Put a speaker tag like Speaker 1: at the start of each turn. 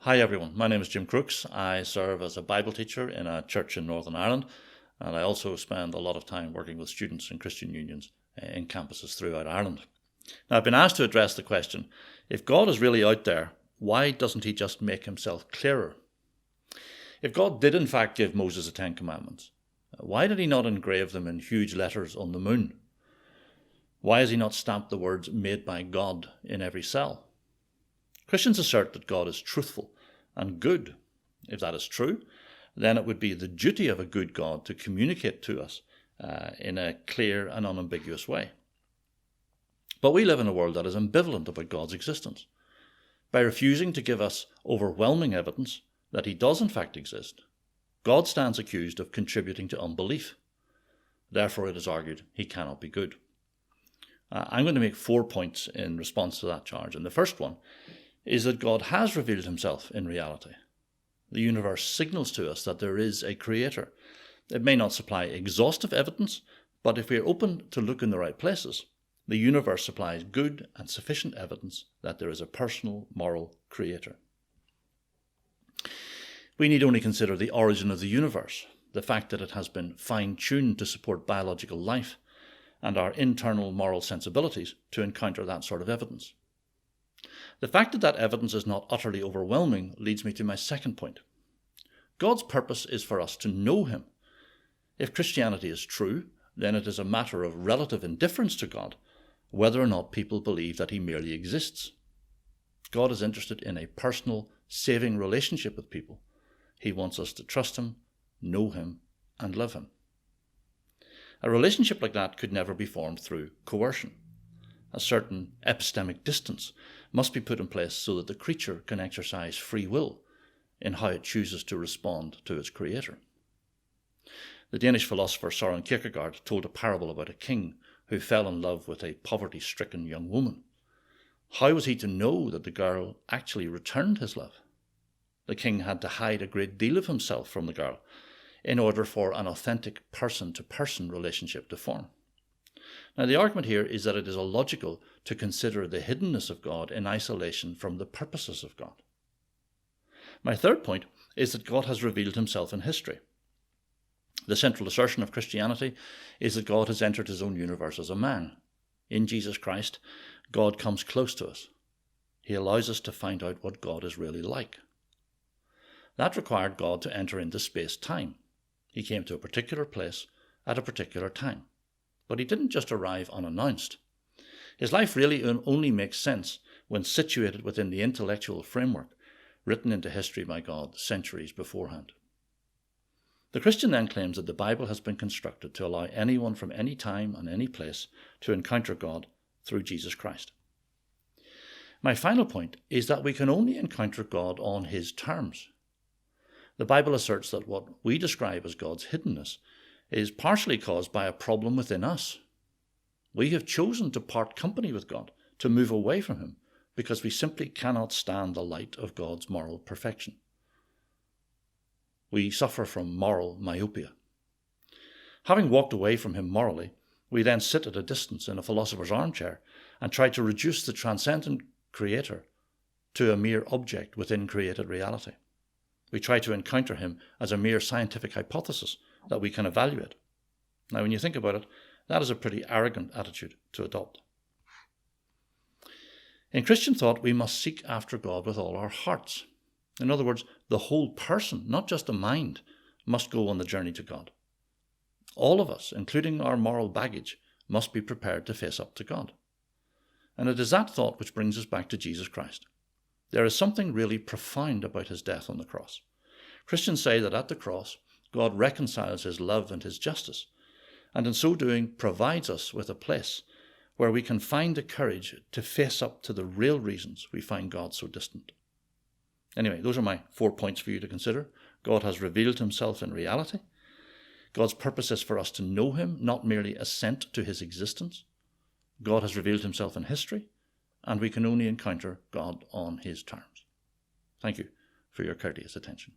Speaker 1: Hi everyone, my name is Jim Crookes. I serve as a Bible teacher in a church in Northern Ireland, and I also spend a lot of time working with students in Christian unions in campuses throughout Ireland. Now, I've been asked to address the question, if God is really out there, why doesn't he just make himself clearer? If God did in fact give Moses the Ten Commandments, why did he not engrave them in huge letters on the moon? Why has he not stamped the words "made by God" in every cell? Christians assert that God is truthful and good. If that is true, then it would be the duty of a good God to communicate to us in a clear and unambiguous way. But we live in a world that is ambivalent about God's existence. By refusing to give us overwhelming evidence that he does in fact exist, God stands accused of contributing to unbelief. Therefore, it is argued he cannot be good. I'm going to make 4 points in response to that charge. And the first one is that God has revealed himself in reality. The universe signals to us that there is a creator. It may not supply exhaustive evidence, but if we are open to look in the right places, the universe supplies good and sufficient evidence that there is a personal, moral creator. We need only consider the origin of the universe, the fact that it has been fine-tuned to support biological life, and our internal moral sensibilities to encounter that sort of evidence. The fact that that evidence is not utterly overwhelming leads me to my second point. God's purpose is for us to know him. If Christianity is true, then it is a matter of relative indifference to God whether or not people believe that he merely exists. God is interested in a personal, saving relationship with people. He wants us to trust him, know him, and love him. A relationship like that could never be formed through coercion. A certain epistemic distance must be put in place so that the creature can exercise free will in how it chooses to respond to its creator. The Danish philosopher Søren Kierkegaard told a parable about a king who fell in love with a poverty-stricken young woman. How was he to know that the girl actually returned his love? The king had to hide a great deal of himself from the girl in order for an authentic person-to-person relationship to form. Now, the argument here is that it is illogical to consider the hiddenness of God in isolation from the purposes of God. My third point is that God has revealed himself in history. The central assertion of Christianity is that God has entered his own universe as a man. In Jesus Christ, God comes close to us. He allows us to find out what God is really like. That required God to enter into space-time. He came to a particular place at a particular time. But he didn't just arrive unannounced. His life really only makes sense when situated within the intellectual framework written into history by God centuries beforehand. The Christian then claims that the Bible has been constructed to allow anyone from any time and any place to encounter God through Jesus Christ. My final point is that we can only encounter God on his terms. The Bible asserts that what we describe as God's hiddenness is partially caused by a problem within us. We have chosen to part company with God, to move away from him, because we simply cannot stand the light of God's moral perfection. We suffer from moral myopia. Having walked away from him morally, we then sit at a distance in a philosopher's armchair and try to reduce the transcendent creator to a mere object within created reality. We try to encounter him as a mere scientific hypothesis that we can evaluate. Now, when you think about it, that is a pretty arrogant attitude to adopt. In Christian thought, we must seek after God with all our hearts. In other words, the whole person, not just the mind, must go on the journey to God. All of us, including our moral baggage, must be prepared to face up to God. And it is that thought which brings us back to Jesus Christ. There is something really profound about his death on the cross. Christians say that at the cross, God reconciles his love and his justice, and in so doing provides us with a place where we can find the courage to face up to the real reasons we find God so distant. Anyway, those are my 4 points for you to consider. God has revealed himself in reality. God's purpose is for us to know him, not merely assent to his existence. God has revealed himself in history, and we can only encounter God on his terms. Thank you for your courteous attention.